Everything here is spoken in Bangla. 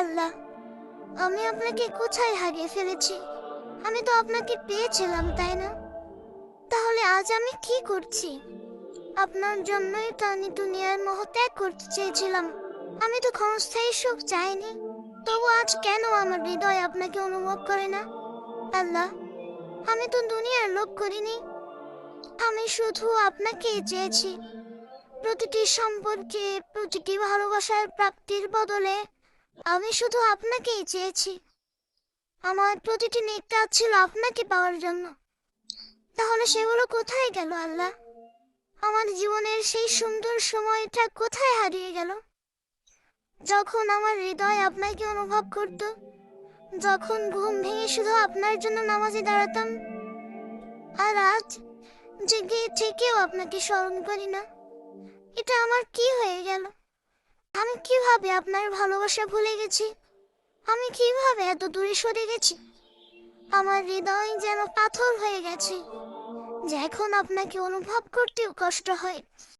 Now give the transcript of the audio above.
আল্লাহ, আমি আপনাকে কোথায় হারিয়ে ফেলেছি? আমি তো আপনাকে পেয়েছিলাম, তাই না? তাহলে আজ আমি কি করছি? আপনার জন্যই তো আমি দুনিয়ার মোহ ত্যাগ করতে চেয়েছিলাম। আমি তো ক্ষণস্থায়ী সুখ চাইনি। তবু আজ কেন আমার হৃদয় আপনাকে অনুভব করে না? আল্লাহ, আমি তো দুনিয়ার লোভ করিনি। আমি শুধু আপনাকেই চেয়েছি। প্রতিটি সম্পর্কে, প্রতিটি ভালোবাসার প্রাপ্তির বদলে আমি শুধু আপনাকেই চেয়েছি। আমার প্রতিটি নেক কাজ ছিল আপনাকে পাওয়ার জন্য। তাহলে সেগুলো কোথায় গেল আল্লাহ? আমার জীবনের সেই সুন্দর সময়টা কোথায় হারিয়ে গেল? যখন আমার হৃদয় আপনাকে অনুভব করত, যখন ঘুম ভেঙে শুধু আপনার জন্য নামাজে দাঁড়াতাম। আর আজ জেগে থেকেও আপনাকে স্মরণ করি না। এটা আমার কি হয়ে গেল? আমি কিভাবে আপনার ভালোবাসা ভুলে গেছি? আমি কিভাবে এত দূরে সরে গেছি? আমার হৃদয় যেন পাথর হয়ে গেছে, যে এখন আপনাকে অনুভব করতেও কষ্ট হয়।